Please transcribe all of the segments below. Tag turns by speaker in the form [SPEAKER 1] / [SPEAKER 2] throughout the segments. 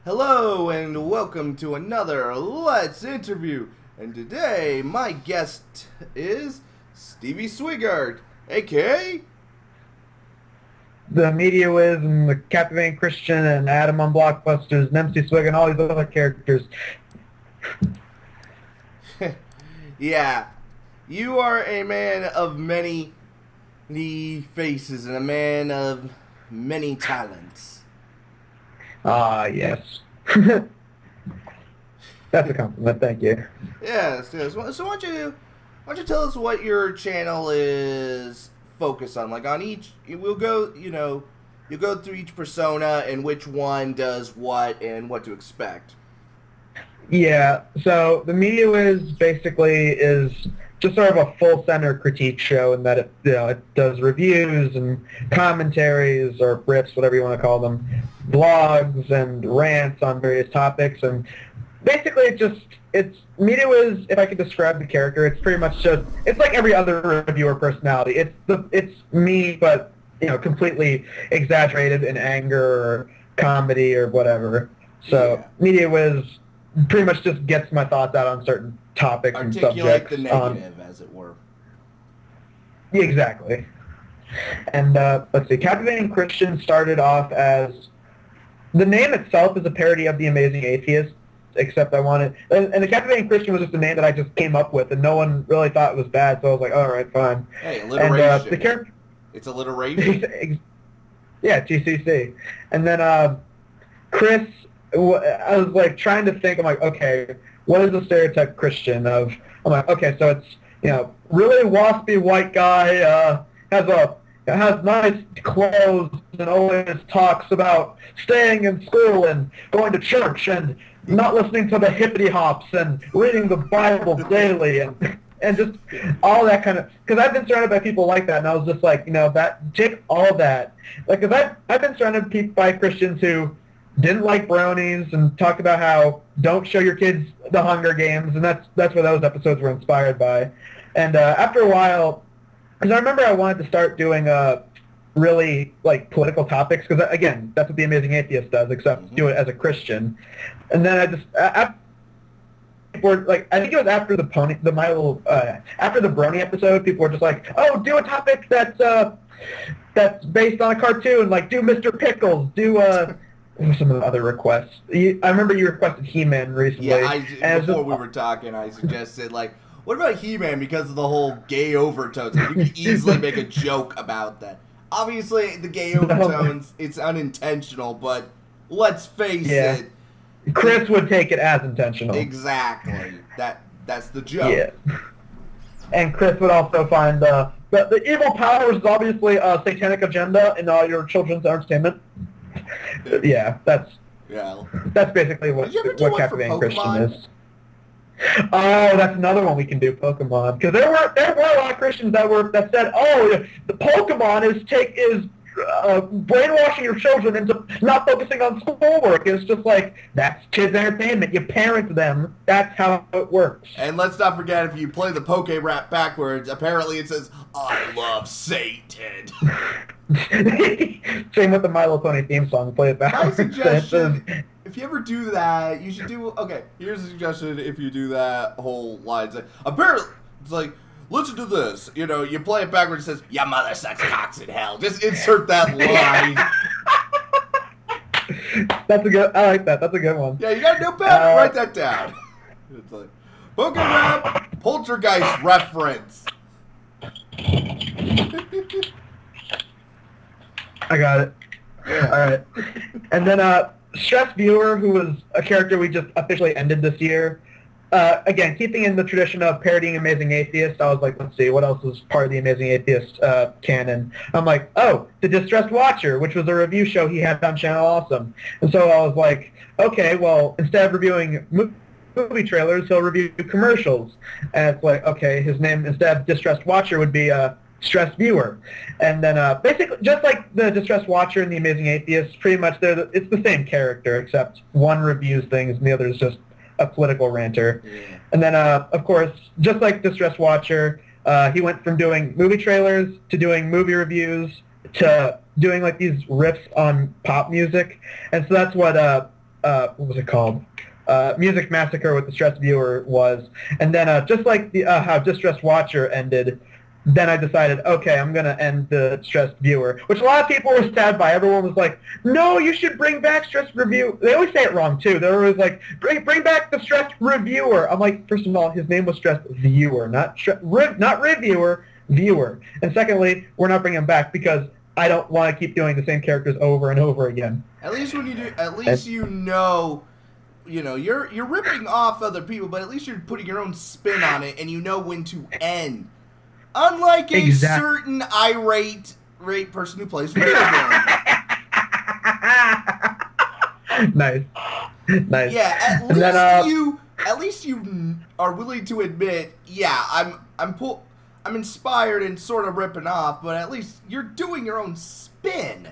[SPEAKER 1] Hello and welcome to another Let's Interview. And today my guest is Stevie Swigert, aka
[SPEAKER 2] the Media Wiz and the Captivating Christian and Adam on Blockbusters and MC Swig and all these other characters.
[SPEAKER 1] Yeah, you are a man of many faces and a man of many talents.
[SPEAKER 2] Ah, yes. That's a compliment, thank you.
[SPEAKER 1] Yes. So why don't you tell us what your channel is focused on? Like on each, we'll go, you'll go through each persona and which one does what and what to expect.
[SPEAKER 2] Yeah, so the Media Wiz basically is just sort of a full center critique show in that it does reviews and commentaries or riffs, whatever you want to call them, vlogs and rants on various topics, and basically it's Media Wiz. If I could describe the character, it's pretty much it's like every other reviewer personality. It's me, but completely exaggerated in anger or comedy or whatever. So
[SPEAKER 1] Yeah.
[SPEAKER 2] Media Wiz pretty much just gets my thoughts out on certain topics and
[SPEAKER 1] Articulate
[SPEAKER 2] subjects.
[SPEAKER 1] the negative, as it were.
[SPEAKER 2] Yeah, exactly. And let's see, Captivating Christian started off as, the name itself is a parody of The Amazing Atheist, except I wanted, and the Captivating Christian was just a name that I just came up with, and no one really thought it was bad, so I was like, all right, fine.
[SPEAKER 1] Hey, alliteration.
[SPEAKER 2] And the character,
[SPEAKER 1] It's alliteration.
[SPEAKER 2] yeah, GCC. And then Chris, I was like trying to think, I'm like, okay, what is the stereotype Christian of? I'm like, okay, so it's, really waspy white guy, has nice clothes and always talks about staying in school and going to church and not listening to the hippity hops and reading the Bible daily and just all that kind of, because I've been surrounded by people like that, and I was just like, take all that, like, because I've been surrounded by Christians who didn't like brownies and talked about how don't show your kids the Hunger Games, and that's where those episodes were inspired by. And after a while, because I remember I wanted to start doing really like political topics, because again, that's what The Amazing Atheist does, except do it as a Christian. And then I just I think it was after the after the Brony episode, people were just like, oh, do a topic that's based on a cartoon, like do Mr. Pickles, do some of the other requests. I remember you requested He-Man recently.
[SPEAKER 1] Yeah, before we were talking, I suggested, like, what about He-Man because of the whole gay overtones? Like, you could easily make a joke about that. Obviously, the gay overtones, it's unintentional, but let's face it.
[SPEAKER 2] Chris would take it as intentional.
[SPEAKER 1] Exactly. That's the joke.
[SPEAKER 2] Yeah. And Chris would also find the evil powers is obviously a satanic agenda in your children's entertainment. Yeah, that's basically what Captivating Christian is. Oh, that's another one we can do, Pokemon. Because there were a lot of Christians that said, oh, the Pokemon is brainwashing your children into not focusing on schoolwork. It's just like, that's kids' entertainment. You parent them. That's how it works.
[SPEAKER 1] And let's not forget, if you play the Poke Rap backwards, apparently it says, I love Satan.
[SPEAKER 2] Same with the My Little Pony theme song. Play it backwards.
[SPEAKER 1] My suggestion, if you ever do that, you should do, okay, here's a suggestion if you do that whole line. It's like, apparently, it's like, listen to this. You play it backwards, it says, your mother sucks cocks in hell. Just insert that line.
[SPEAKER 2] I like that. That's a good one.
[SPEAKER 1] Yeah, you got a notepad? Write that down. It's like, Poke Rap, Poltergeist reference.
[SPEAKER 2] I got it.
[SPEAKER 1] Yeah.
[SPEAKER 2] All right. And then Stress Viewer, who was a character we just officially ended this year. Again, keeping in the tradition of parodying Amazing Atheist, I was like, let's see, what else is part of the Amazing Atheist canon? I'm like, oh, The Distressed Watcher, which was a review show he had on Channel Awesome. And so I was like, okay, well, instead of reviewing movie trailers, he'll review commercials. And it's like, okay, his name, instead of Distressed Watcher, would be Stressed Viewer. And then basically, just like the Distressed Watcher and the Amazing Atheist, pretty much it's the same character, except one reviews things and the other is just a political ranter. Yeah. And then, of course, just like Distressed Watcher, he went from doing movie trailers to doing movie reviews to doing like these riffs on pop music. And so that's what what was it called? Music Massacre with Distressed Viewer was, and then just like the how Distressed Watcher ended, then I decided, okay, I'm gonna end the Distressed Viewer, which a lot of people were sad by. Everyone was like, no, you should bring back Distressed Review. They always say it wrong too. They're always like, bring back the Distressed Reviewer. I'm like, first of all, his name was Distressed Viewer, not Reviewer, Viewer. And secondly, we're not bringing him back because I don't want to keep doing the same characters over and over again.
[SPEAKER 1] At least when you do, at least you know, you're ripping off other people, but at least you're putting your own spin on it, and you know when to end. Unlike a certain irate person who plays video games.
[SPEAKER 2] Nice.
[SPEAKER 1] Yeah, at least you are willing to admit, yeah, I'm inspired and sort of ripping off, but at least you're doing your own spin.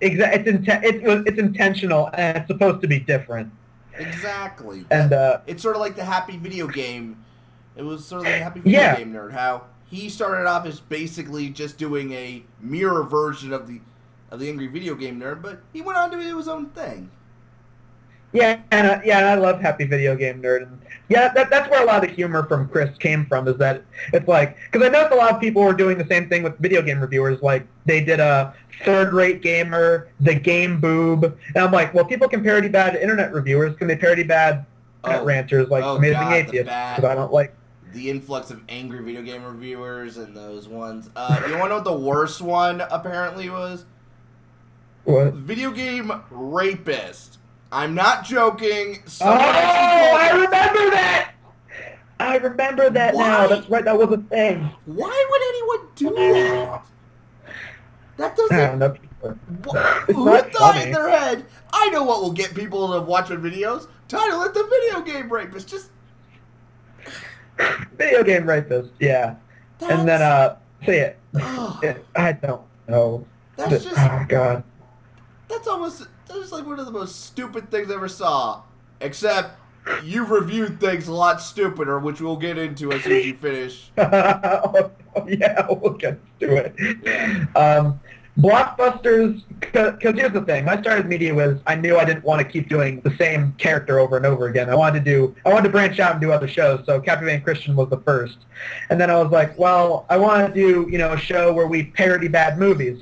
[SPEAKER 2] Exactly. It's intentional, and it's supposed to be different.
[SPEAKER 1] Exactly.
[SPEAKER 2] And
[SPEAKER 1] it's sort of like the Happy Video Game. It was sort of like the Happy Video Game Nerd. How he started off as basically just doing a mirror version of the Angry Video Game Nerd, but he went on to do his own thing.
[SPEAKER 2] Yeah, and I love Happy Video Game Nerd. And yeah, that's where a lot of the humor from Chris came from, is that it's like, because I noticed a lot of people were doing the same thing with video game reviewers. Like, they did a Third-Rate Gamer, the Game Boob, and I'm like, well, people can parody bad internet reviewers. Can they parody bad ranters like Amazing Atheist? Because I don't like
[SPEAKER 1] the influx of angry video game reviewers and those ones. You want to know what the worst one apparently was?
[SPEAKER 2] What?
[SPEAKER 1] Video game rapist. I'm not joking.
[SPEAKER 2] I remember that! I remember that now. That's right, that was a thing.
[SPEAKER 1] Why would anyone do that? That doesn't...
[SPEAKER 2] I don't know.
[SPEAKER 1] Who thought in their head, I know what will get people to watch my videos? Title it The Video Game Rapist. Just...
[SPEAKER 2] Video Game Rapist, yeah. And then, say it. I don't know.
[SPEAKER 1] That's just...
[SPEAKER 2] Oh, God.
[SPEAKER 1] That's like one of the most stupid things I ever saw. Except, you've reviewed things a lot stupider, which we'll get into as soon as you finish.
[SPEAKER 2] Yeah, we'll get to it. Yeah. Blockbusters, because here's the thing. When I started Media Wiz, I knew I didn't want to keep doing the same character over and over again. I wanted to branch out and do other shows, so Captivating Christian was the first. And then I was like, well, I want to do, a show where we parody bad movies,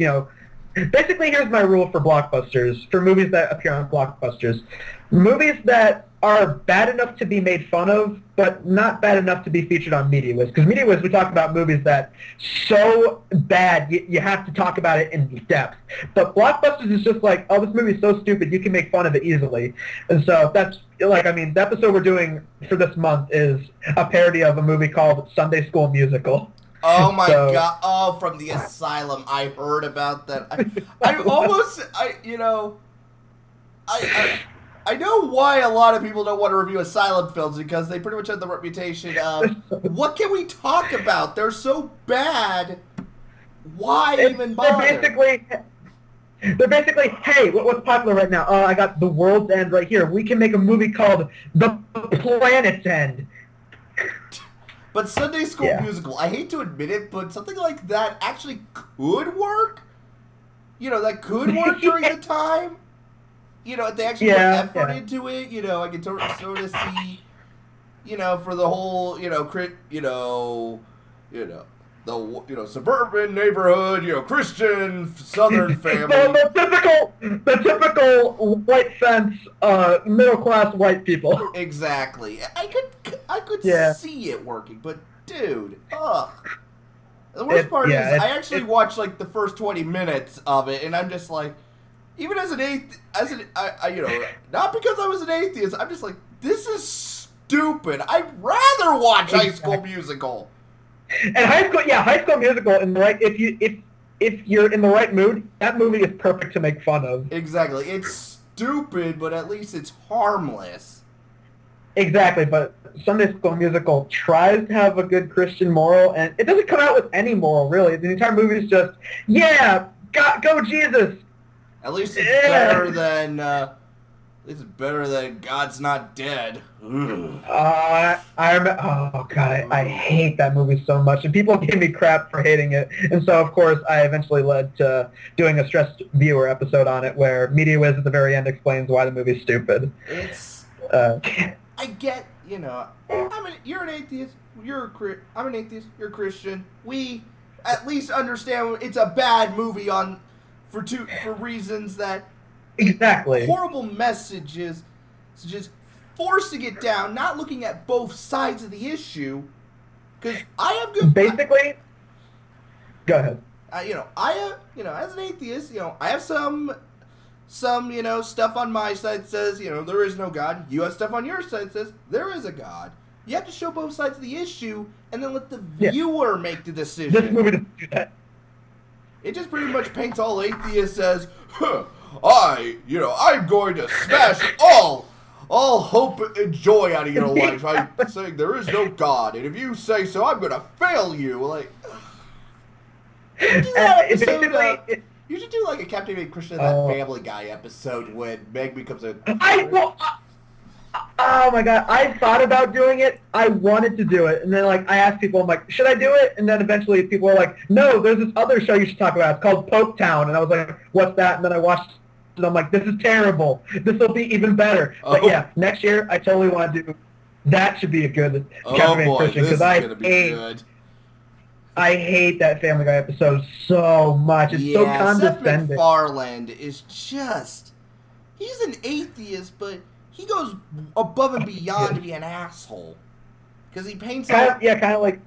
[SPEAKER 2] Basically, here's my rule for blockbusters, for movies that appear on blockbusters. Movies that are bad enough to be made fun of, but not bad enough to be featured on Media Wiz. Because Media Wiz, we talk about movies that so bad, you have to talk about it in depth. But blockbusters is just like, oh, this movie's so stupid, you can make fun of it easily. And so that's, the episode we're doing for this month is a parody of a movie called Sunday School Musical.
[SPEAKER 1] Oh my God! Oh, from the asylum, I heard about that. I know why a lot of people don't want to review asylum films, because they pretty much have the reputation of, what can we talk about? They're so bad. Why even bother?
[SPEAKER 2] They're basically, hey, what's popular right now? I got The World's End right here. We can make a movie called The Planet's End.
[SPEAKER 1] But Sunday School Musical, I hate to admit it, but something like that actually could work. That could work during the time. If they actually put effort into it, I can sort of see, for the whole, the suburban neighborhood, Christian Southern family.
[SPEAKER 2] The typical white fence, middle class white people.
[SPEAKER 1] Exactly. I could see it working, but dude, ugh. The worst part is I actually watched like the first 20 minutes of it, and I'm just like, even as an not because I was an atheist, I'm just like, this is stupid. I'd rather watch High School Musical.
[SPEAKER 2] And High School Musical, if you're in the right mood, that movie is perfect to make fun of.
[SPEAKER 1] Exactly. It's stupid, but at least it's harmless.
[SPEAKER 2] Exactly, but Sunday School Musical tries to have a good Christian moral, and it doesn't come out with any moral, really. The entire movie is just, go Jesus!
[SPEAKER 1] At least it's better than This is better than God's Not Dead.
[SPEAKER 2] I remember. Oh god, I hate that movie so much, and people gave me crap for hating it. And so, of course, I eventually led to doing a stressed viewer episode on it, where Media Wiz at the very end explains why the movie's stupid.
[SPEAKER 1] It's. I get, you know, you're an atheist. I'm an atheist. You're a Christian. We at least understand it's a bad movie for reasons that.
[SPEAKER 2] Exactly.
[SPEAKER 1] Horrible messages, just forcing it down, not looking at both sides of the issue. Because I have good.
[SPEAKER 2] Basically, go ahead.
[SPEAKER 1] As an atheist, I have some, stuff on my side that says, there is no God. You have stuff on your side that says there is a God. You have to show both sides of the issue, and then let the viewer make the decision.
[SPEAKER 2] This movie doesn't do that.
[SPEAKER 1] It just pretty much paints all atheists as, I'm going to smash all hope and joy out of your life. I'm saying there is no God, and if you say so, I'm going to fail you. Like, you should do that episode. You should do like a Captivating Christian, that Family Guy episode when Meg becomes a.
[SPEAKER 2] Oh my god, I thought about doing it. I wanted to do it, and then I asked people, I'm like, should I do it? And then eventually people were like, no, there's this other show you should talk about. It's called Pope Town, and I was like, what's that? And then I watched it, and I'm like, this is terrible. This will be even better. But yeah, next year I totally want to do. That should be a good Captivating Christian, because I hate that Family Guy episode so much. It's so condescending.
[SPEAKER 1] Seth MacFarlane is just. He's an atheist, but. He goes above and beyond to be an asshole, because he paints.
[SPEAKER 2] Kind of like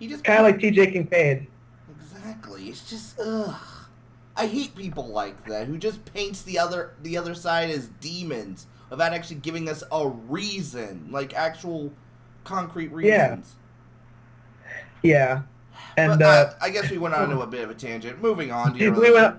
[SPEAKER 2] T.J. Kincaid.
[SPEAKER 1] Exactly. It's just I hate people like that who just paints the other side as demons without actually giving us a reason, like actual concrete reasons.
[SPEAKER 2] Yeah. And
[SPEAKER 1] I guess we went on to a bit of a tangent. Moving on to
[SPEAKER 2] we went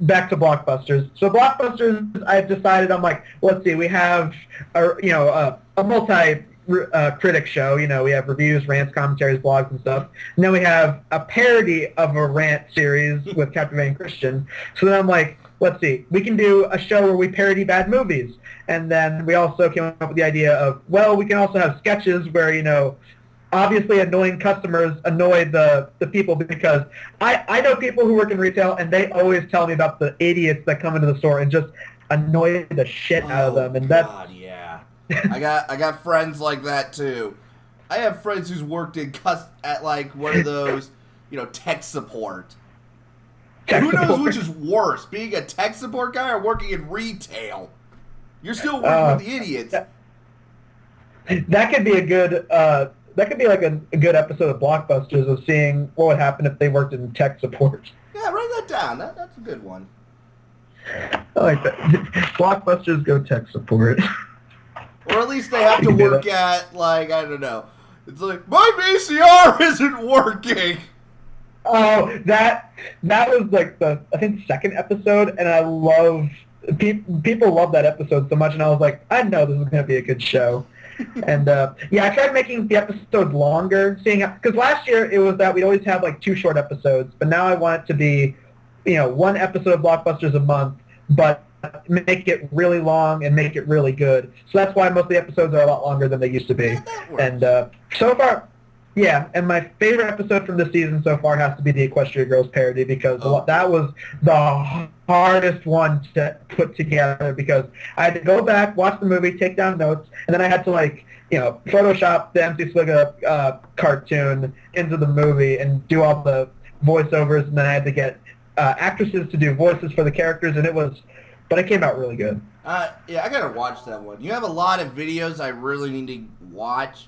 [SPEAKER 2] back to Blockbusters. So Blockbusters, I've decided, I'm like, let's see, we have a multi-critic show. We have reviews, rants, commentaries, blogs, and stuff. And then we have a parody of a rant series with Captivating Christian. So then I'm like, let's see, we can do a show where we parody bad movies. And then we also came up with the idea of, well, we can also have sketches where, obviously annoying customers annoy the people, because I know people who work in retail, and they always tell me about the idiots that come into the store and just annoy the shit out of them. And
[SPEAKER 1] God, yeah. I got friends like that too. I have friends who's worked at like one of those, tech support. Who knows which is worse, being a tech support guy or working in retail? You're still working with the idiots.
[SPEAKER 2] That could be a good. That could be like a good episode of Blockbusters, of seeing what would happen if they worked in tech support.
[SPEAKER 1] Yeah, write that down. That's a good one.
[SPEAKER 2] I like that. Blockbusters go tech support.
[SPEAKER 1] Or at least they have to work at, like, I don't know. It's like, my VCR isn't working!
[SPEAKER 2] Oh, that was like the second episode, and I love... People love that episode so much, and I was like, I know this is going to be a good show. And I tried making the episodes longer, because last year it was that we'd always have like 2 short episodes, but now I want it to be, 1 episode of Blockbusters a month, but make it really long and make it really good. So that's why most of the episodes are a lot longer than they used to be.
[SPEAKER 1] Yeah,
[SPEAKER 2] and so far, and my favorite episode from this season so far has to be the Equestria Girls parody, because that was the hardest one to put together, because I had to go back, watch the movie, take down notes, and then I had to Photoshop the MC Sliga cartoon into the movie and do all the voiceovers, and then I had to get actresses to do voices for the characters, but it came out really good.
[SPEAKER 1] I gotta watch that one. You have a lot of videos I really need to watch.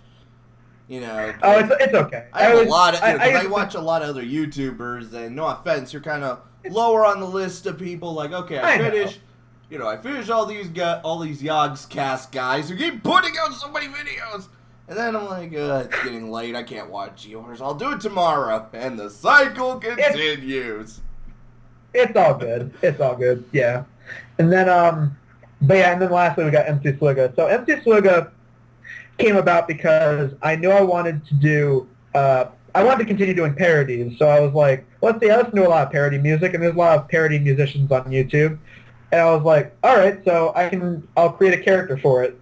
[SPEAKER 2] It's okay.
[SPEAKER 1] I watch a lot of other YouTubers, and no offense, you're kind of lower on the list of people. Like, okay, I finished all these Yogs Cast guys who keep putting out so many videos, and then I'm like, it's getting late, I can't watch yours. I'll do it tomorrow, and the cycle continues.
[SPEAKER 2] It's all good. It's all good. Yeah, and then and then lastly we got MC Sliga. So MC Sliga came about because I knew I wanted to do, I wanted to continue doing parodies, so I was like, let's see, I listen to a lot of parody music, and there's a lot of parody musicians on YouTube, And I was like, all right, so I'll create a character for it.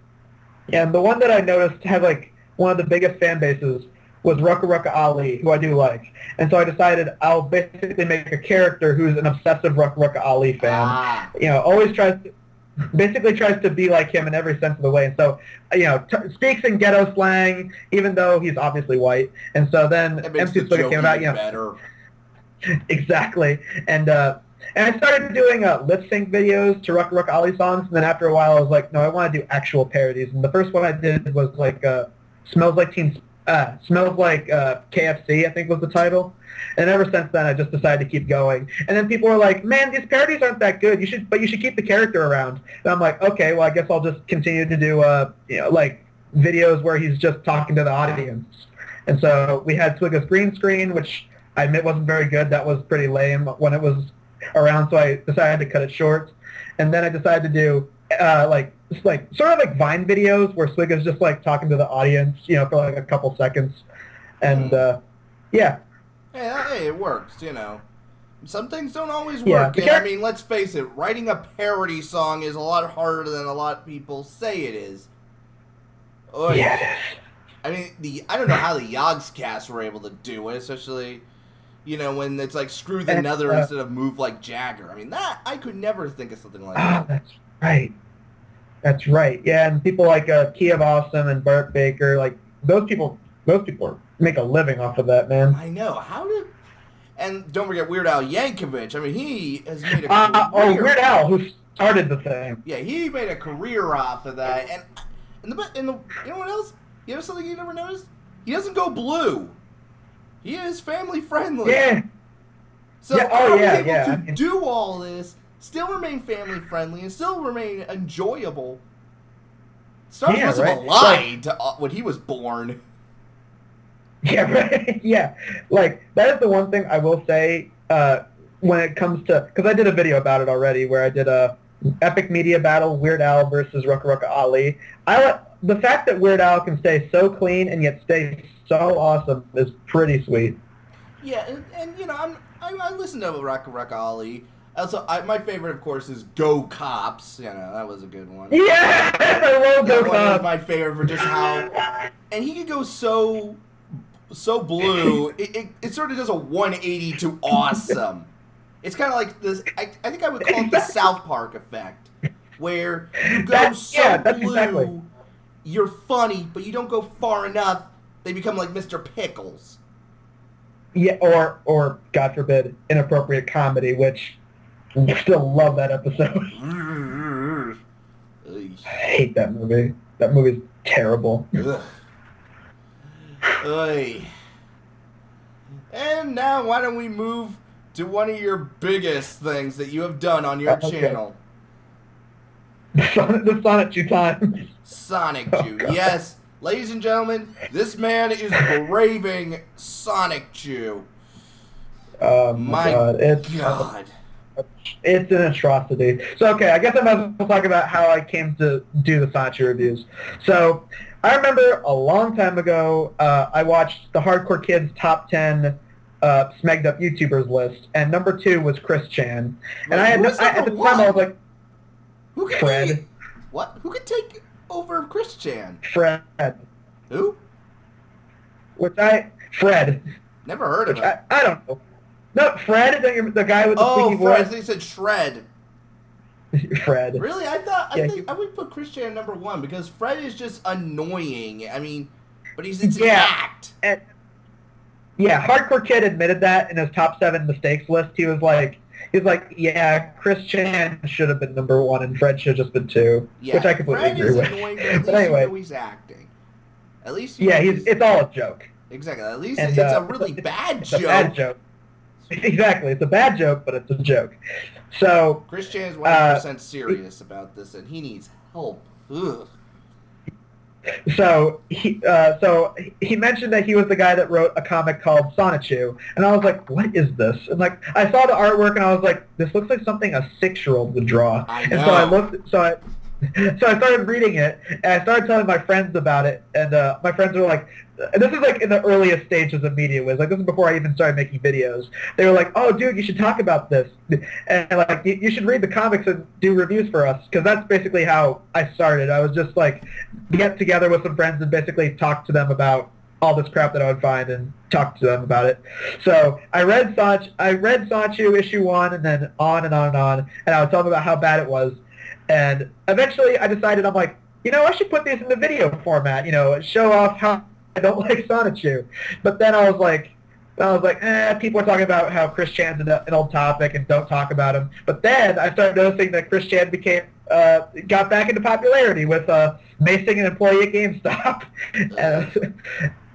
[SPEAKER 2] And the one that I noticed had like one of the biggest fan bases was Rucka Rucka Ali, who I do like. And so I decided I'll basically make a character who's an obsessive Rucka Rucka Ali fan.
[SPEAKER 1] Ah.
[SPEAKER 2] You know, always basically tries to be like him in every sense of the way. And so, you know, speaks in ghetto slang, even though he's obviously white. And so then MC Swigga came out, you know.
[SPEAKER 1] Better.
[SPEAKER 2] Exactly. And I started doing lip sync videos to Rucka Rucka Ali songs, and then after a while I was like, no, I want to do actual parodies. And the first one I did was like Smells Like KFC, I think was the title. And ever since then, I just decided to keep going. And then people were like, man, these parodies aren't that good. You should keep the character around. And I'm like, okay, well, I guess I'll just continue to do, you know, like videos where he's just talking to the audience. And so we had Swigga's green screen, which I admit wasn't very good. That was pretty lame when it was around, so I decided to cut it short. And then I decided to do sort of like Vine videos where Swigga's just like talking to the audience, you know, for like a couple seconds. And yeah.
[SPEAKER 1] Hey, it works, you know. Some things don't always work. And, I mean, let's face it, writing a parody song is a lot harder than a lot of people say it is.
[SPEAKER 2] Yeah, it is.
[SPEAKER 1] I mean, I don't know how the Yogscast were able to do it, especially, you know, when it's like screw the nether instead of move like Jagger. I mean, that I could never think of something like that.
[SPEAKER 2] Oh, that's right. That's right. Yeah, and people like Key of Awesome and Bart Baker, like those people make a living off of that, man.
[SPEAKER 1] I know. And don't forget Weird Al Yankovic. I mean, he has made a career.
[SPEAKER 2] Weird Al, who started the thing.
[SPEAKER 1] Yeah, he made a career off of that. And you know what else? You know something you never noticed? He doesn't go blue. He is family friendly.
[SPEAKER 2] Yeah.
[SPEAKER 1] So
[SPEAKER 2] yeah.
[SPEAKER 1] how are we able to do all this, still remain family friendly, and still remain enjoyable? Stars must have lied to when he was born.
[SPEAKER 2] Yeah, right. Yeah, like that is the one thing I will say when it comes to, because I did a video about it already where I did a epic media battle, Weird Al versus Rucka Rucka Ali. The fact that Weird Al can stay so clean and yet stay so awesome is pretty sweet.
[SPEAKER 1] Yeah, and you know, I listen to Rucka Rucka Ali. Also, my favorite, of course, is Go Cops. You know, that was a good one.
[SPEAKER 2] Yeah, I love Go Cops.
[SPEAKER 1] That one was my favorite for just how, and he could go so blue. It sort of does a 180 to awesome. It's kind of like this. I think I would call it the South Park effect, where you go blue. Exactly. You're funny, but you don't go far enough. They become like Mr. Pickles.
[SPEAKER 2] Yeah, or God forbid, inappropriate comedy, which I still love that episode. I hate that movie. That movie's terrible.
[SPEAKER 1] And now, why don't we move to one of your biggest things that you have done on your channel?
[SPEAKER 2] The Sonic Chew times.
[SPEAKER 1] Sonic Chew, yes. Ladies and gentlemen, this man is braving Sonic Chew.
[SPEAKER 2] My God. It's an atrocity. So, okay, I guess I might as well talk about how I came to do the Sonic Chew reviews. So, I remember a long time ago, I watched the Hardcore Kids Top 10 Smegged Up YouTubers list, and number 2 was Chris Chan. And at the time I was like, Fred.
[SPEAKER 1] What? Who could take over Chris Chan?
[SPEAKER 2] Fred.
[SPEAKER 1] Who?
[SPEAKER 2] Fred.
[SPEAKER 1] Never heard of him.
[SPEAKER 2] I don't know. No, Fred, the guy with the squeaky voice.
[SPEAKER 1] Oh, Fred, they said Shred.
[SPEAKER 2] Fred.
[SPEAKER 1] Really? I think I would put Chris Chan number 1 because Fred is just annoying. I mean, but it's an act.
[SPEAKER 2] Yeah, Hardcore Kid admitted that in his top 7 mistakes list. He was like, yeah, Chris Chan should have been number 1 and Fred should have just been 2, which I completely agree with.
[SPEAKER 1] Annoying, but anyway, you know he's acting. At least
[SPEAKER 2] it's all a joke.
[SPEAKER 1] Exactly. At least it's a really bad joke.
[SPEAKER 2] It's a bad joke. Exactly. It's a bad joke, but it's a joke. So
[SPEAKER 1] Chris Chan is 100% serious about this, and he needs help. Ugh.
[SPEAKER 2] So he mentioned that he was the guy that wrote a comic called Sonichu, and I was like, what is this? And like I saw the artwork, and I was like, this looks like something a 6-year-old would draw.
[SPEAKER 1] I know.
[SPEAKER 2] And so I looked. So I started reading it, and I started telling my friends about it, and my friends were like, this is like in the earliest stages of Media Wiz. Like, this is before I even started making videos. They were like, oh, dude, you should talk about this. And, like, you should read the comics and do reviews for us, because that's basically how I started. I was just, like, get together with some friends and basically talk to them about all this crap that I would find and talk to them about it. So I read Sanchu issue 1, and then on and on and on, and I would tell them about how bad it was. And eventually I decided, I'm like, you know, I should put these in the video format, you know, show off how I don't like Sonichu. But then I was like, people are talking about how Chris Chan's an old topic and don't talk about him. But then I started noticing that Chris Chan got back into popularity with macing an employee at GameStop.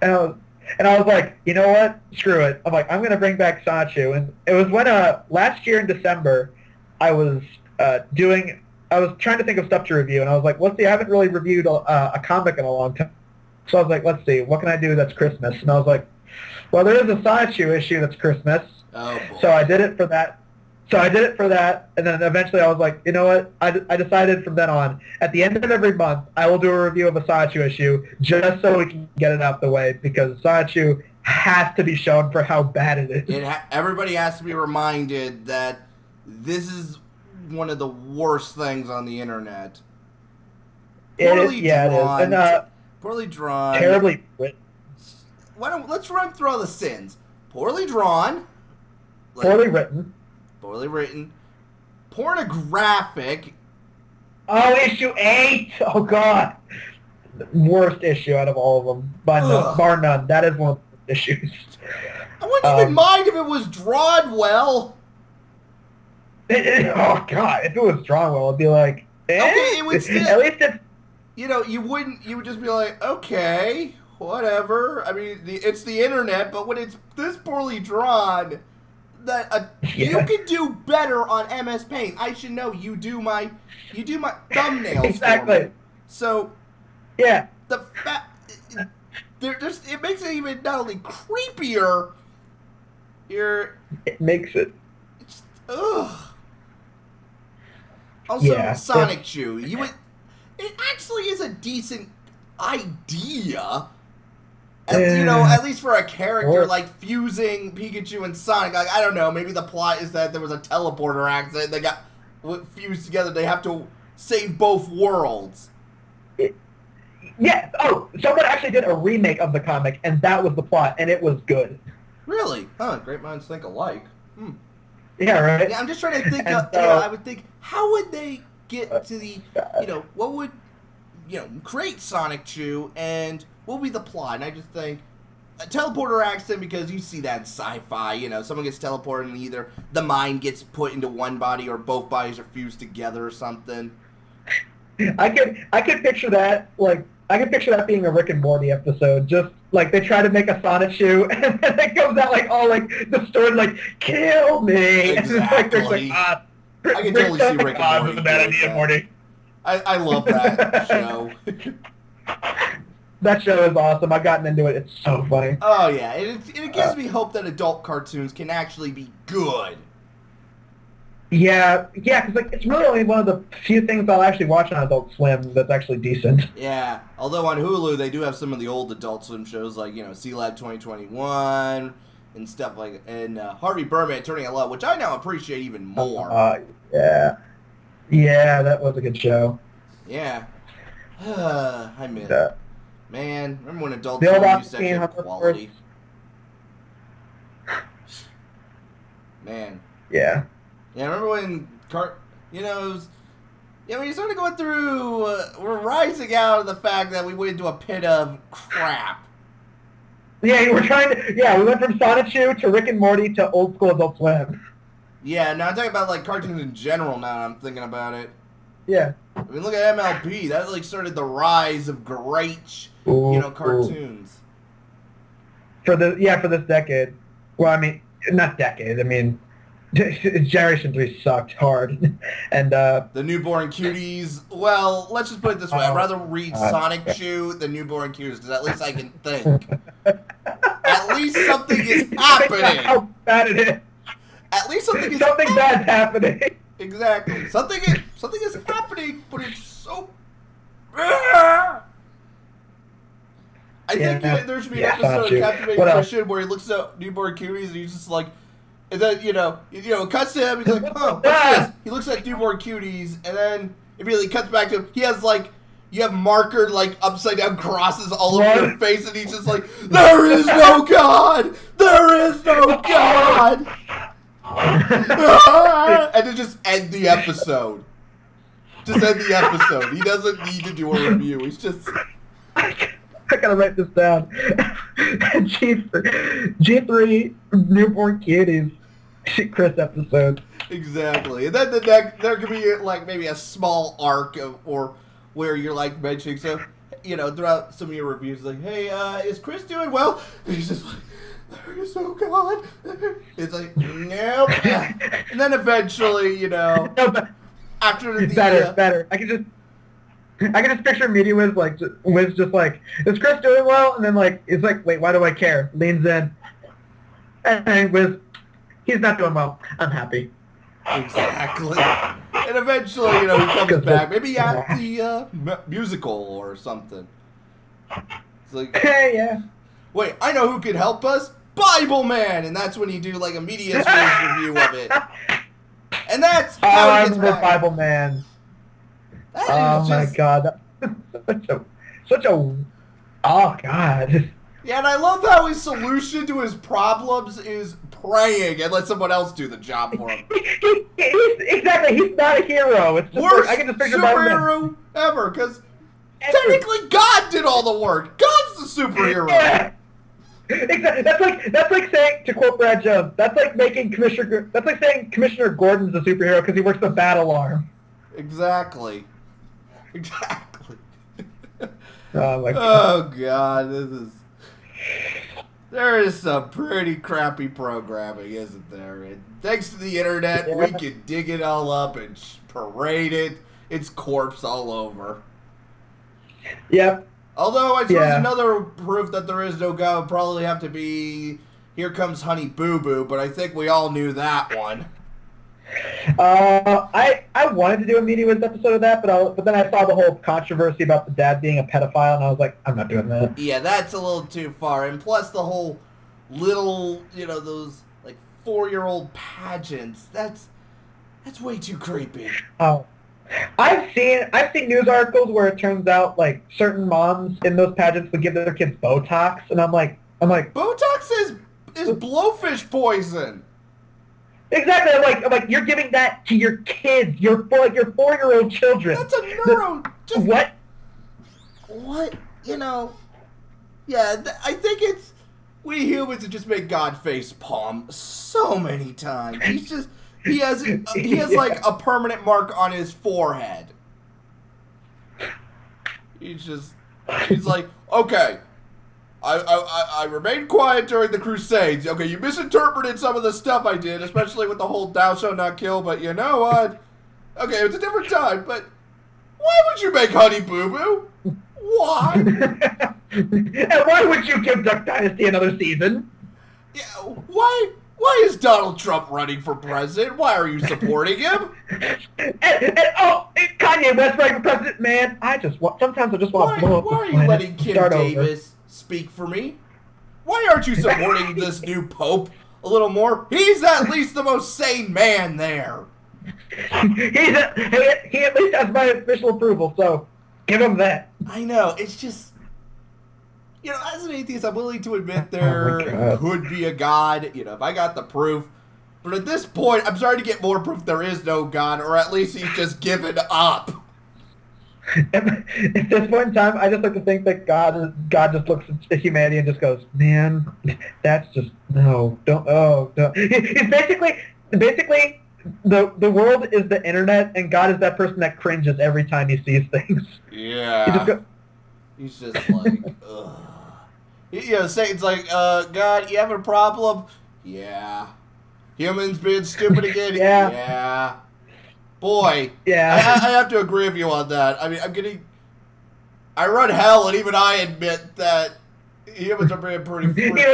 [SPEAKER 2] And I was like, you know what? Screw it. I'm like, I'm going to bring back Sonichu. And it was when last year in December, I was trying to think of stuff to review, and I was like, let's see, I haven't really reviewed a comic in a long time. So I was like, let's see, what can I do that's Christmas? And I was like, well, there is a Sonichu issue that's Christmas.
[SPEAKER 1] Oh, boy.
[SPEAKER 2] So I did it for that. And then eventually I was like, you know what? I decided from then on, at the end of every month, I will do a review of a Sonichu issue just so we can get it out the way, because Sonichu has to be shown for how bad it is.
[SPEAKER 1] Everybody has to be reminded that this is one of the worst things on the internet. Poorly drawn. It is. Poorly drawn.
[SPEAKER 2] Terribly written.
[SPEAKER 1] Let's run through all the sins. Poorly drawn.
[SPEAKER 2] Poorly written.
[SPEAKER 1] Poorly written. Pornographic.
[SPEAKER 2] Oh, issue 8! Oh, God. Worst issue out of all of them. Bar none. That is one of the issues.
[SPEAKER 1] I wouldn't even mind if it was drawn well.
[SPEAKER 2] Oh, God. If it was drawn well, it'd be like, eh?
[SPEAKER 1] Okay, it would still...
[SPEAKER 2] At least it's...
[SPEAKER 1] You know, you would just be like, okay, whatever. I mean, it's the internet, but when it's this poorly drawn, you can do better on MS Paint. I should know you do my thumbnails
[SPEAKER 2] exactly.
[SPEAKER 1] for me. So,
[SPEAKER 2] yeah,
[SPEAKER 1] it makes it even not only creepier.
[SPEAKER 2] It makes it.
[SPEAKER 1] Ugh. Also,
[SPEAKER 2] yeah,
[SPEAKER 1] Sonichu, it actually is a decent idea. You know, at least for a character like fusing Pikachu and Sonic. Like, I don't know, maybe the plot is that there was a teleporter accident. They got fused together. They have to save both worlds.
[SPEAKER 2] Yeah. Oh, someone actually did a remake of the comic, and that was the plot, and it was good.
[SPEAKER 1] Really? Huh? Great minds think alike. Hmm.
[SPEAKER 2] Yeah, right.
[SPEAKER 1] Yeah, I'm just trying to think. I would think, how would they get to the, what would, create Sonichu, and what would be the plot? And I just think, a teleporter accident, because you see that in sci-fi, someone gets teleported and either the mind gets put into one body or both bodies are fused together or something.
[SPEAKER 2] I could picture that, being a Rick and Morty episode, just, like, they try to make a Sonichu, and then it comes out, like, all, like, distorted, like, kill me!
[SPEAKER 1] Exactly.
[SPEAKER 2] And
[SPEAKER 1] I can totally see Rick and Morty.
[SPEAKER 2] Was a bad idea, Morty.
[SPEAKER 1] I love that show.
[SPEAKER 2] That show is awesome. I've gotten into it. It's so funny.
[SPEAKER 1] Oh, yeah. It gives me hope that adult cartoons can actually be good.
[SPEAKER 2] Yeah, because it's really only one of the few things I'll actually watch on Adult Swim that's actually decent.
[SPEAKER 1] Yeah, although on Hulu they do have some of the old Adult Swim shows like, C-Lab 2021 and stuff like that. And Harvey Birdman Turning a Lot, which I now appreciate even more.
[SPEAKER 2] Yeah. Yeah, that was a good show.
[SPEAKER 1] Yeah. I miss it. Man, remember when Adult
[SPEAKER 2] Swim
[SPEAKER 1] used to have quality? Man.
[SPEAKER 2] Yeah.
[SPEAKER 1] Yeah, remember when when you started going through, we're rising out of the fact that we went into a pit of crap.
[SPEAKER 2] Yeah, we went from Sonichu to Rick and Morty to old school Adult Swim.
[SPEAKER 1] Yeah, now I'm talking about, like, cartoons in general now I'm thinking about it.
[SPEAKER 2] Yeah.
[SPEAKER 1] I mean, look at MLB. That, like, started the rise of great, cartoons.
[SPEAKER 2] For this decade. Well, I mean, not decade, I mean... Generation 3 sucked hard, and
[SPEAKER 1] the Newborn Cuties. Well, let's just put it this way: I'd rather read Sonichu than Newborn Cuties, because at least I can think. At least something is happening.
[SPEAKER 2] How bad it is.
[SPEAKER 1] At least something is
[SPEAKER 2] bad's happening.
[SPEAKER 1] Exactly. Something is happening, but it's so I think there should be an episode of Captivating Christian where he looks at newborn cuties and he's just like, and then it cuts to him. He's like, "Oh, what's this?" He looks at newborn cuties, and then immediately cuts back to him. He has like, you have markered like upside down crosses all over your face, and he's just like, "There is no God. There is no God." And then just end the episode. Just end the episode. He doesn't need to do a review. He's just.
[SPEAKER 2] I gotta write this down. G3 newborn cuties. Chris episode.
[SPEAKER 1] Exactly. And then the next, there could be like maybe a small arc or where you're like mentioning, so throughout some of your reviews, like, "Hey, is Chris doing well?" And he's just like, "There is no God." It's like, nope. And then eventually, after the
[SPEAKER 2] better. I can just picture Media Wiz just like, "Is Chris doing well?" And then like it's like, "Wait, why do I care?" Leans in, and Wiz, "He's not doing well. I'm happy."
[SPEAKER 1] Exactly. And eventually, he comes back, maybe at the musical or something. It's like,
[SPEAKER 2] hey, yeah.
[SPEAKER 1] Wait, I know who could help us. Bible Man, and that's when you do like a media review of it. And that's how
[SPEAKER 2] I
[SPEAKER 1] he gets
[SPEAKER 2] remember
[SPEAKER 1] back.
[SPEAKER 2] Bible Man. My God, such a oh God.
[SPEAKER 1] Yeah, and I love how his solution to his problems is praying and let someone else do the job for him.
[SPEAKER 2] Exactly, he's not a hero. It's just
[SPEAKER 1] worst
[SPEAKER 2] I can just picture
[SPEAKER 1] superhero ever, because technically God did all the work. God's the superhero.
[SPEAKER 2] Yeah. Exactly. That's like saying, to quote Brad Jones, that's like saying Commissioner Gordon's a superhero because he works the bat alarm.
[SPEAKER 1] Exactly.
[SPEAKER 2] Oh my God.
[SPEAKER 1] Oh God, there is some pretty crappy programming, isn't there? And thanks to the internet, we can dig it all up and parade it. It's corpse all over.
[SPEAKER 2] Yep.
[SPEAKER 1] Although I suppose another proof that there is no God would probably have to be Here Comes Honey Boo Boo, but I think we all knew that one.
[SPEAKER 2] I wanted to do a Media Wiz episode of that, but then I saw the whole controversy about the dad being a pedophile, and I was like, I'm not doing that.
[SPEAKER 1] Yeah, that's a little too far. And plus the whole little, those like 4-year-old pageants. That's way too creepy.
[SPEAKER 2] Oh. I've seen news articles where it turns out like certain moms in those pageants would give their kids Botox, and I'm like
[SPEAKER 1] Botox is blowfish poison.
[SPEAKER 2] Exactly. I'm like you're giving that to your kids, your 4-year-old children.
[SPEAKER 1] That's a neuro.
[SPEAKER 2] What?
[SPEAKER 1] What? Yeah. I think it's we humans that just make God face palm so many times. He has like a permanent mark on his forehead. He's like, okay, I remained quiet during the Crusades. Okay, you misinterpreted some of the stuff I did, especially with the whole "thou shalt not kill." But you know what? Okay, it's a different time. But why would you make Honey Boo Boo? Why?
[SPEAKER 2] And why would you give Duck Dynasty another season?
[SPEAKER 1] Yeah, why? Why is Donald Trump running for president? Why are you supporting him?
[SPEAKER 2] and Kanye West running for president, man. Sometimes I just want to blow up.
[SPEAKER 1] Why are you letting Kim Davis speak for me? Why aren't you supporting this new pope a little more? He's at least the most sane man there.
[SPEAKER 2] He at least has my official approval, so give him that.
[SPEAKER 1] I know. It's just... as an atheist, I'm willing to admit there could be a God, if I got the proof. But at this point, I'm starting to get more proof there is no God, or at least he's just given up.
[SPEAKER 2] At this point in time, I just like to think that God just looks at humanity and just goes, man, that's just, no, don't. It's basically, the world is the internet, and God is that person that cringes every time he sees things.
[SPEAKER 1] Yeah. He's just like, ugh. Satan's like, God, you having a problem? Yeah. Humans being stupid again? Yeah. Boy.
[SPEAKER 2] Yeah.
[SPEAKER 1] I have to agree with you on that. I mean, I run hell, and even I admit that humans are being pretty free.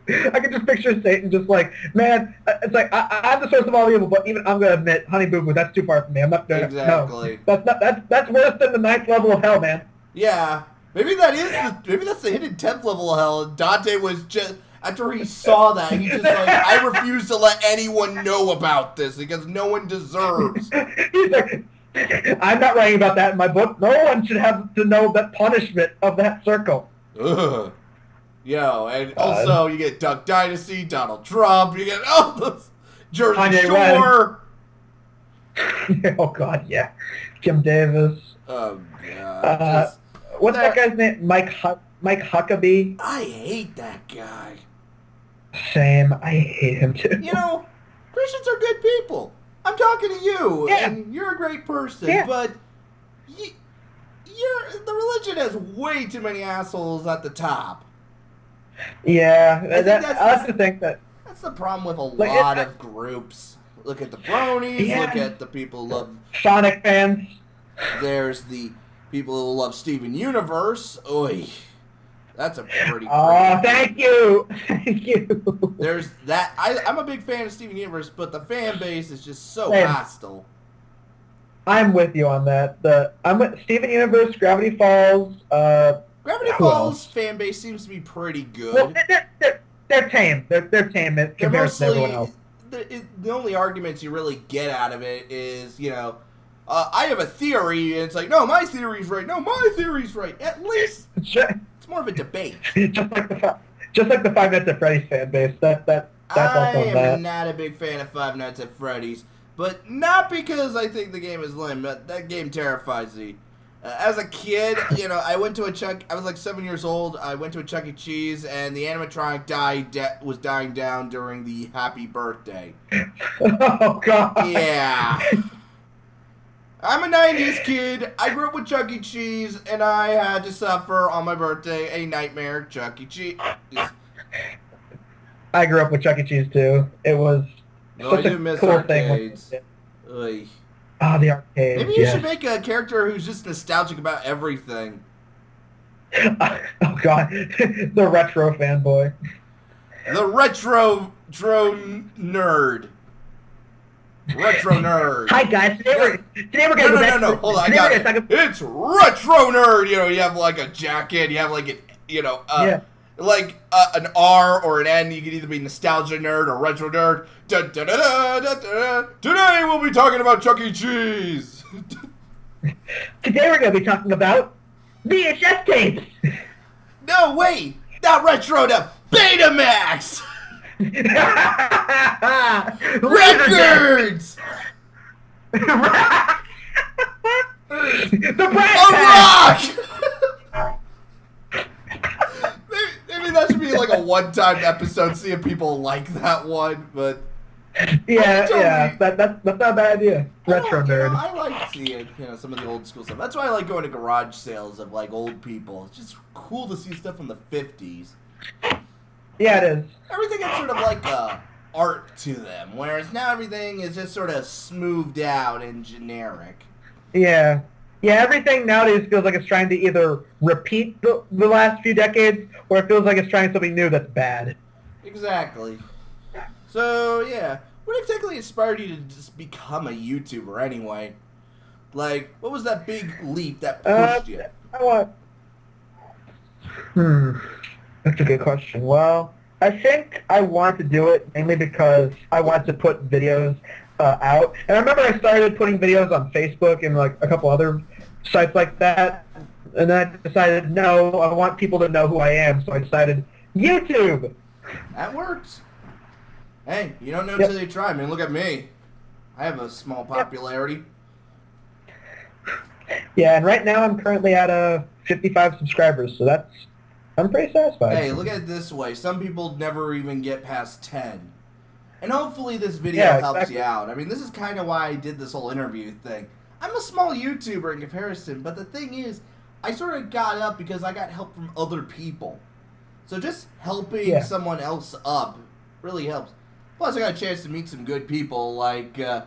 [SPEAKER 2] I can just picture Satan just like, man, it's like I'm the source of all evil, but even I'm gonna admit, Honey Boo Boo, that's too far from me. I'm not gonna.
[SPEAKER 1] Exactly.
[SPEAKER 2] No, that's worse than the 9th level of hell, man.
[SPEAKER 1] Yeah, maybe that's the hidden 10th level of hell. And Dante was just after he saw that, he just like, I refuse to let anyone know about this because no one deserves.
[SPEAKER 2] He's like, I'm not writing about that in my book. No one should have to know the punishment of that circle.
[SPEAKER 1] Ugh. Yo, and also you get Duck Dynasty, Donald Trump, you get all those Jersey Shore.
[SPEAKER 2] Oh God, yeah, Jim Davis.
[SPEAKER 1] Oh God.
[SPEAKER 2] What's that guy's name? Mike Huckabee.
[SPEAKER 1] I hate that guy.
[SPEAKER 2] Same. I hate him too.
[SPEAKER 1] You know, Christians are good people. I'm talking to you, and you're a great person, but the religion has way too many assholes at the top.
[SPEAKER 2] Yeah, I like to think that.
[SPEAKER 1] That's the problem with a lot of groups. Look at the bronies, look at the people who love
[SPEAKER 2] Sonic fans.
[SPEAKER 1] There's the people who love Steven Universe. Oy. That's a pretty
[SPEAKER 2] Oh, thank you. Thank you.
[SPEAKER 1] There's that. I'm a big fan of Steven Universe, but the fan base is just so hostile.
[SPEAKER 2] I'm with you on that. I'm with Steven Universe, Gravity Falls.
[SPEAKER 1] Gravity Falls fan base seems to be pretty good.
[SPEAKER 2] Well, they're tame. They're tame in comparison to everyone else.
[SPEAKER 1] The only arguments you really get out of it is, you know, I have a theory, and it's like, no, my theory's right. No, my theory's right. At least it's more of a debate. just
[SPEAKER 2] like the Five Nights at Freddy's fan base. That's
[SPEAKER 1] I am not a big fan of Five Nights at Freddy's, but not because I think the game is lame. But that game terrifies me. As a kid, you know, I was like 7 years old. I went to a Chuck E. Cheese, and the animatronic was dying down during the Happy Birthday.
[SPEAKER 2] Oh God!
[SPEAKER 1] Yeah. I'm a 90s kid. I grew up with Chuck E. Cheese, and I had to suffer on my birthday a nightmare Chuck E. Cheese.
[SPEAKER 2] I grew up with Chuck E. Cheese too. It was such a cool
[SPEAKER 1] arcades.
[SPEAKER 2] Thing. Ah, the arcade.
[SPEAKER 1] Maybe you should make a character who's just nostalgic about everything.
[SPEAKER 2] Oh God, the retro fanboy.
[SPEAKER 1] The retro nerd. Retro nerd.
[SPEAKER 2] Hi guys, today we're gonna
[SPEAKER 1] No, hold on, I got it. It's retro nerd. You know, you have like a jacket, you have like like an R or an N. You can either be nostalgia nerd or retro nerd. Today we'll be talking about Chuck E. Cheese.
[SPEAKER 2] Today we're going to be talking about VHS tapes.
[SPEAKER 1] No, wait. Not retro, no. Betamax. Records.
[SPEAKER 2] The Brat
[SPEAKER 1] Rock. Maybe that should be like a one-time episode, see if people like that one, but...
[SPEAKER 2] Yeah, that's not a bad idea. Retro nerd.
[SPEAKER 1] I like seeing, some of the old school stuff. That's why I like going to garage sales of, like, old people. It's just cool to see stuff from the 50s.
[SPEAKER 2] Yeah, it is.
[SPEAKER 1] Everything has sort of, like, art to them, whereas now everything is just sort of smoothed out and generic.
[SPEAKER 2] Yeah. Yeah, everything nowadays feels like it's trying to either repeat the last few decades, or it feels like it's trying something new that's bad.
[SPEAKER 1] Exactly. So, yeah. What exactly inspired you to just become a YouTuber anyway? Like, what was that big leap that pushed you?
[SPEAKER 2] That's a good question. Well, I think I wanted to do it mainly because I wanted to put videos out. And I remember I started putting videos on Facebook and like a couple other sites like that. And then I decided, no, I want people to know who I am. So I decided YouTube.
[SPEAKER 1] That works. Hey, you don't know until you try. I mean, look at me. I have a small popularity.
[SPEAKER 2] Yeah, and right now I'm currently at 55 subscribers, so I'm pretty satisfied.
[SPEAKER 1] Hey, look at it this way. Some people never even get past 10. And hopefully this video helps you out. I mean, this is kind of why I did this whole interview thing. I'm a small YouTuber in comparison, but the thing is, I sort of got up because I got help from other people. So just helping someone else up really helps. Plus, I got a chance to meet some good people like, the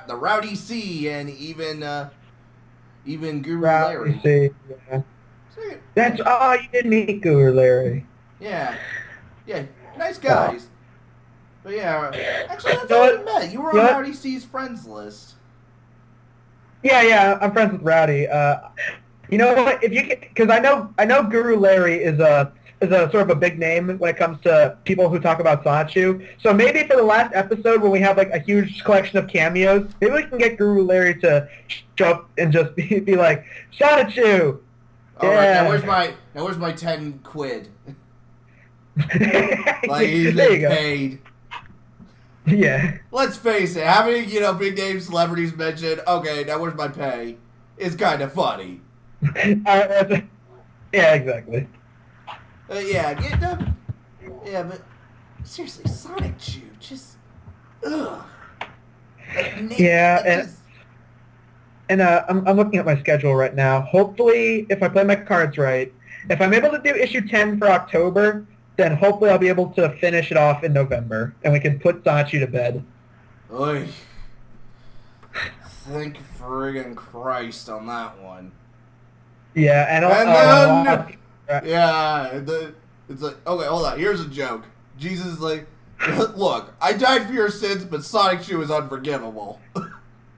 [SPEAKER 1] Rowdy C and even Guru Larry.
[SPEAKER 2] C, yeah.
[SPEAKER 1] So,
[SPEAKER 2] That's you did meet Guru Larry.
[SPEAKER 1] yeah, yeah, nice guys. But yeah, actually, that's
[SPEAKER 2] You know
[SPEAKER 1] how we
[SPEAKER 2] what?
[SPEAKER 1] met. You were
[SPEAKER 2] You know
[SPEAKER 1] on
[SPEAKER 2] what?
[SPEAKER 1] Rowdy C's friends list.
[SPEAKER 2] Yeah, I'm friends with Rowdy. You know what? If you because I know Guru Larry is a sort of a big name when it comes to people who talk about Sonichu. So maybe for the last episode when we have like a huge collection of cameos, maybe we can get Guru Larry to show up and just be like Sonichu.
[SPEAKER 1] All right, now where's my 10 quid? Like he's
[SPEAKER 2] There you
[SPEAKER 1] been
[SPEAKER 2] go.
[SPEAKER 1] paid.
[SPEAKER 2] Yeah.
[SPEAKER 1] Let's face it, having big name celebrities mentioned. Okay, now where's my pay? Is kind of funny.
[SPEAKER 2] Yeah, exactly.
[SPEAKER 1] Yeah, but seriously, Sonichu, just ugh.
[SPEAKER 2] Yeah, and I'm looking at my schedule right now. Hopefully, if I play my cards right, if I'm able to do issue 10 for October, then hopefully I'll be able to finish it off in November, and we can put Sonichu to bed.
[SPEAKER 1] Oy. Thank friggin' Christ on that one.
[SPEAKER 2] Yeah, and
[SPEAKER 1] it's like, okay, hold on, here's a joke. Jesus is like, look, I died for your sins, but Sonichu is unforgivable.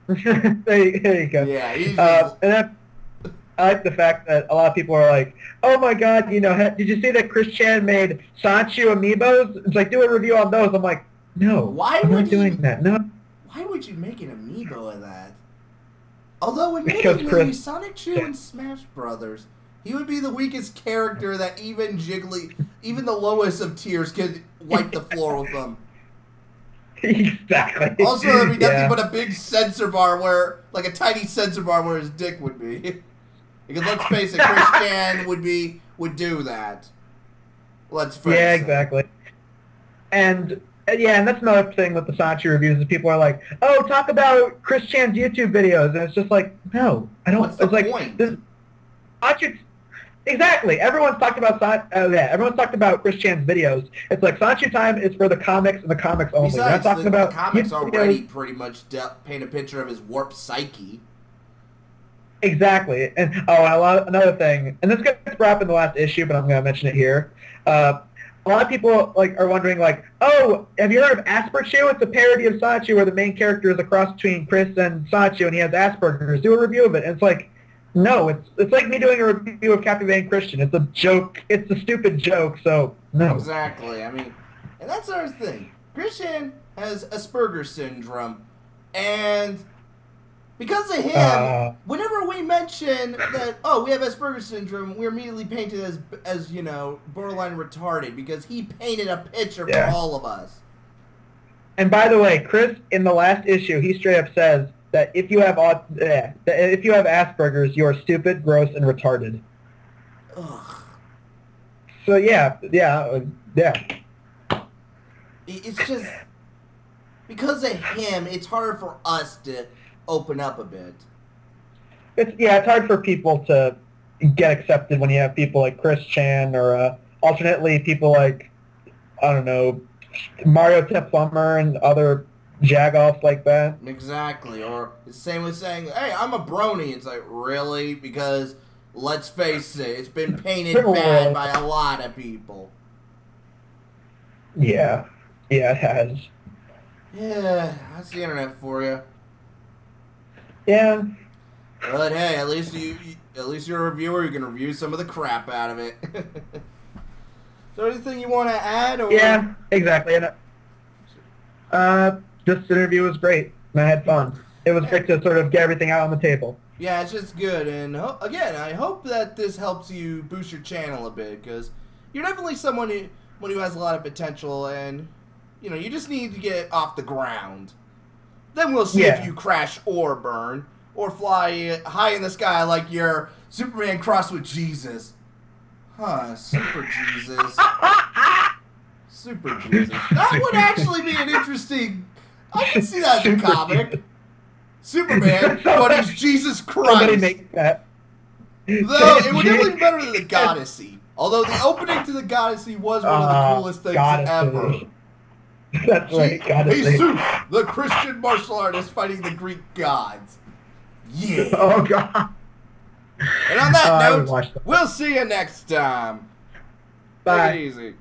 [SPEAKER 2] there you go.
[SPEAKER 1] Yeah, he's
[SPEAKER 2] I like the fact that a lot of people are like, oh my god, did you see that Chris Chan made Sonichu amiibos? It's like, do a review on those. I'm like, no, I'm not doing that. No.
[SPEAKER 1] Why would you make an amiibo of that? Although
[SPEAKER 2] Because
[SPEAKER 1] admittedly, Sonichu in Smash Brothers, he would be the weakest character that even the lowest of tiers could wipe the floor with them.
[SPEAKER 2] Exactly.
[SPEAKER 1] Also, there'd be nothing but a big sensor bar like a tiny sensor bar where his dick would be. Because let's face it, Chris Chan would do that. Let's face it.
[SPEAKER 2] Yeah, exactly. And that's another thing with the Sonichu reviews is people are like, oh, talk about Chris Chan's YouTube videos, and it's just like, no, I don't.
[SPEAKER 1] What's the point?
[SPEAKER 2] Sonichu. Exactly. Everyone's talked about everyone's talked about Chris Chan's videos. It's like Sonichu time is for the comics and the comics only.
[SPEAKER 1] Besides,
[SPEAKER 2] We're not talking about
[SPEAKER 1] the comics
[SPEAKER 2] YouTube
[SPEAKER 1] already
[SPEAKER 2] videos.
[SPEAKER 1] pretty much paint a picture of his warped psyche.
[SPEAKER 2] Exactly. And another thing, and this gets brought up in the last issue, but I'm going to mention it here. A lot of people are wondering oh, have you heard of Asperchu? It's a parody of Sonichu where the main character is a cross between Chris and Sonichu, and he has Asperger's. Do a review of it. And it's like, no, it's like me doing a review of Captivating Christian. It's a joke. It's a stupid joke. So no.
[SPEAKER 1] Exactly. I mean, and that's our thing. Christian has Asperger's syndrome, and because of him, whenever we mention that, we have Asperger's syndrome, we're immediately painted as borderline retarded because he painted a picture for all of us.
[SPEAKER 2] And by the way, Chris, in the last issue, he straight up says that if you have Asperger's, you are stupid, gross, and retarded.
[SPEAKER 1] Ugh.
[SPEAKER 2] So yeah.
[SPEAKER 1] It's just because of him, it's hard for us to open up a bit.
[SPEAKER 2] It's hard for people to get accepted when you have people like Chris Chan or alternately people like, I don't know, Mario Plumber and other jagoffs like that.
[SPEAKER 1] Exactly. Or the same with saying, hey, I'm a brony. It's like, really? Because let's face it, it's been painted bad by a lot of people.
[SPEAKER 2] Yeah, it has.
[SPEAKER 1] Yeah, that's the internet for you.
[SPEAKER 2] Yeah.
[SPEAKER 1] But hey, at least you're a reviewer. You can review some of the crap out of it. Is there anything you want to add? Or?
[SPEAKER 2] Yeah, exactly. And this interview was great, and I had fun. It was great to sort of get everything out on the table.
[SPEAKER 1] Yeah, it's just good. And again, I hope that this helps you boost your channel a bit, because you're definitely someone who has a lot of potential, and you just need to get off the ground. Then we'll see if you crash or burn, or fly high in the sky like you're Superman crossed with Jesus. Huh, Super Jesus. Super Jesus. That would actually be an interesting... I can see that in a comic. Superman, but he's Jesus Christ.
[SPEAKER 2] Somebody make that.
[SPEAKER 1] Though, it would definitely be better than the Goddessy. Although the opening to the Goddessy was one of the coolest things ever.
[SPEAKER 2] That's right,
[SPEAKER 1] Jesus, the Christian martial artist fighting the Greek gods. Yeah.
[SPEAKER 2] Oh, God.
[SPEAKER 1] And on that
[SPEAKER 2] I would
[SPEAKER 1] note,
[SPEAKER 2] watch that.
[SPEAKER 1] we'll see you next time.
[SPEAKER 2] Bye.
[SPEAKER 1] Take it easy.